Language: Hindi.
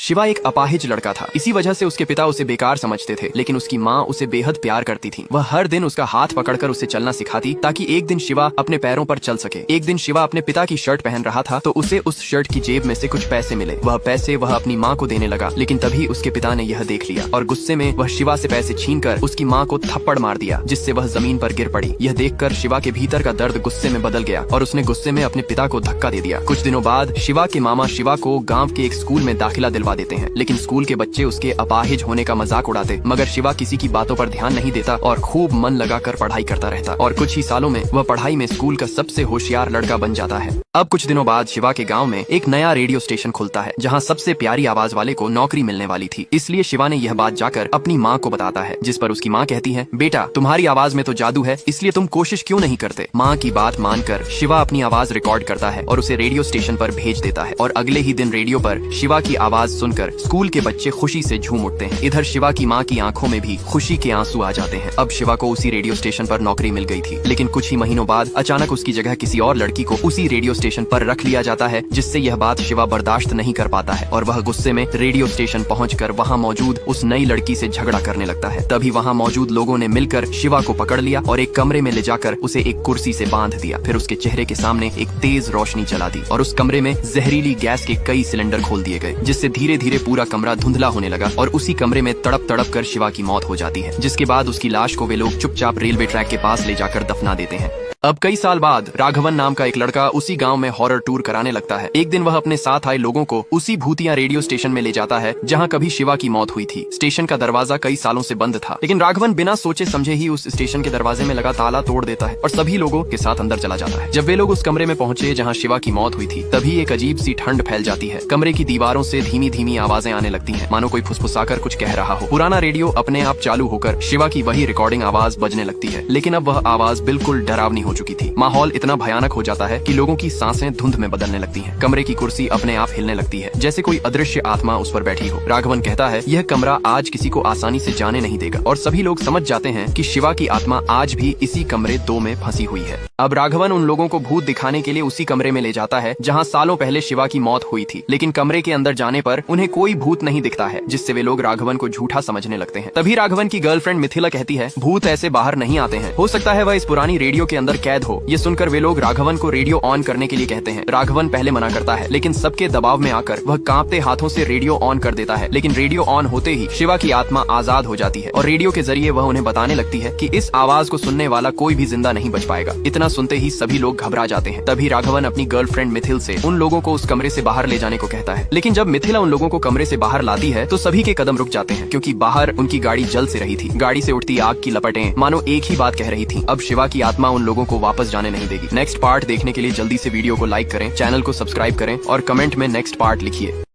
शिवा एक अपाहिज लड़का था। इसी वजह से उसके पिता उसे बेकार समझते थे, लेकिन उसकी माँ उसे बेहद प्यार करती थी। वह हर दिन उसका हाथ पकड़कर उसे चलना सिखाती ताकि एक दिन शिवा अपने पैरों पर चल सके। एक दिन शिवा अपने पिता की शर्ट पहन रहा था तो उसे उस शर्ट की जेब में से कुछ पैसे मिले। वह पैसे वह अपनी माँ को देने लगा, लेकिन तभी उसके पिता ने यह देख लिया और गुस्से में वह शिवा से पैसे छीनकर उसकी माँ को थप्पड़ मार दिया, जिससे वह जमीन पर गिर पड़ी। यह देखकर शिवा के भीतर का दर्द गुस्से में बदल गया और उसने गुस्से में अपने पिता को धक्का दे दिया। कुछ दिनों बाद शिवा के मामा शिवा को गाँव के एक स्कूल में दाखिला दिलवा देते हैं, लेकिन स्कूल के बच्चे उसके अपाहिज होने का मजाक उड़ाते, मगर शिवा किसी की बातों पर ध्यान नहीं देता और खूब मन लगाकर पढ़ाई करता रहता और कुछ ही सालों में वह पढ़ाई में स्कूल का सबसे होशियार लड़का बन जाता है। अब कुछ दिनों बाद शिवा के गांव में एक नया रेडियो स्टेशन खुलता है, जहां सबसे प्यारी आवाज वाले को नौकरी मिलने वाली थी। इसलिए शिवा ने यह बात जाकर अपनी माँ को बताता है, जिस पर उसकी माँ कहती है, बेटा तुम्हारी आवाज में तो जादू है, इसलिए तुम कोशिश क्यों नहीं करते। माँ की बात मानकर शिवा अपनी आवाज रिकॉर्ड करता है और उसे रेडियो स्टेशन पर भेज देता है और अगले ही दिन रेडियो पर शिवा की आवाज सुनकर स्कूल के बच्चे खुशी से झूम उठते हैं। इधर शिवा की माँ की आंखों में भी खुशी के आंसू आ जाते हैं। अब शिवा को उसी रेडियो स्टेशन पर नौकरी मिल गई थी, लेकिन कुछ ही महीनों बाद अचानक उसकी जगह किसी और लड़की को उसी रेडियो स्टेशन पर रख लिया जाता है, जिससे यह बात शिवा बर्दाश्त नहीं कर पाता है और वह गुस्से में रेडियो स्टेशन पहुंचकर वहां मौजूद उस नई लड़की से झगड़ा करने लगता है। तभी वहां मौजूद लोगों ने मिलकर शिवा को पकड़ लिया और एक कमरे में ले जाकर उसे एक कुर्सी से बांध दिया। फिर उसके चेहरे के सामने एक तेज रोशनी जला दी और उस कमरे में जहरीली गैस के कई सिलेंडर खोल दिए गए, जिससे धीरे धीरे पूरा कमरा धुंधला होने लगा और उसी कमरे में तड़प तड़प कर शिवा की मौत हो जाती है, जिसके बाद उसकी लाश को वे लोग चुपचाप रेलवे ट्रैक के पास ले जाकर दफना देते हैं। अब कई साल बाद राघवन नाम का एक लड़का उसी गांव में हॉरर टूर कराने लगता है। एक दिन वह अपने साथ आए लोगों को उसी भूतिया रेडियो स्टेशन में ले जाता है जहां कभी शिवा की मौत हुई थी। स्टेशन का दरवाजा कई सालों से बंद था, लेकिन राघवन बिना सोचे समझे ही उस स्टेशन के दरवाजे में लगा ताला तोड़ देता है और सभी लोगों के साथ अंदर चला जाता है। जब वे लोग उस कमरे में पहुंचे जहाँ शिवा की मौत हुई थी, तभी एक अजीब सी ठंड फैल जाती है। कमरे की दीवारों से धीमी धीमी आवाजें आने लगती है, मानो कोई फुसफुसाकर कुछ कह रहा हो। पुराना रेडियो अपने आप चालू होकर शिवा की वही रिकॉर्डिंग आवाज बजने लगती है, लेकिन अब वह आवाज बिल्कुल डरावनी हो चुकी थी। माहौल इतना भयानक हो जाता है कि लोगों की सांसें धुंध में बदलने लगती हैं। कमरे की कुर्सी अपने आप हिलने लगती है, जैसे कोई अदृश्य आत्मा उस पर बैठी हो। राघवन कहता है, यह कमरा आज किसी को आसानी से जाने नहीं देगा और सभी लोग समझ जाते हैं कि शिवा की आत्मा आज भी इसी कमरे 2 में फंसी हुई है। अब राघवन उन लोगों को भूत दिखाने के लिए उसी कमरे में ले जाता है जहाँ सालों पहले शिवा की मौत हुई थी, लेकिन कमरे के अंदर जाने पर उन्हें कोई भूत नहीं दिखता है, जिससे वे लोग राघवन को झूठा समझने लगते हैं। तभी राघवन की गर्लफ्रेंड मिथिला कहती है, भूत ऐसे बाहर नहीं आते हैं, हो सकता है वह इस पुरानी रेडियो के अंदर कैद हो। ये सुनकर वे लोग राघवन को रेडियो ऑन करने के लिए कहते हैं। राघवन पहले मना करता है, लेकिन सबके दबाव में आकर वह कांपते हाथों से रेडियो ऑन कर देता है। लेकिन रेडियो ऑन होते ही शिवा की आत्मा आजाद हो जाती है और रेडियो के जरिए वह उन्हें बताने लगती है कि इस आवाज को सुनने वाला कोई भी जिंदा नहीं बच पाएगा। इतना सुनते ही सभी लोग घबरा जाते हैं। तभी राघवन अपनी गर्लफ्रेंड मिथिल से उन लोगों को उस कमरे से बाहर ले जाने को कहता है, लेकिन जब मिथिला उन लोगों को कमरे से बाहर लाती है तो सभी के कदम रुक जाते हैं, क्योंकि बाहर उनकी गाड़ी जल से रही थी। गाड़ी से उठती आग की लपटें मानो एक ही बात कह रही थी। अब शिवा की आत्मा उन लोगों को वापस जाने नहीं देगी। नेक्स्ट पार्ट देखने के लिए जल्दी से वीडियो को लाइक करें, चैनल को सब्सक्राइब करें और कमेंट में नेक्स्ट पार्ट लिखिए।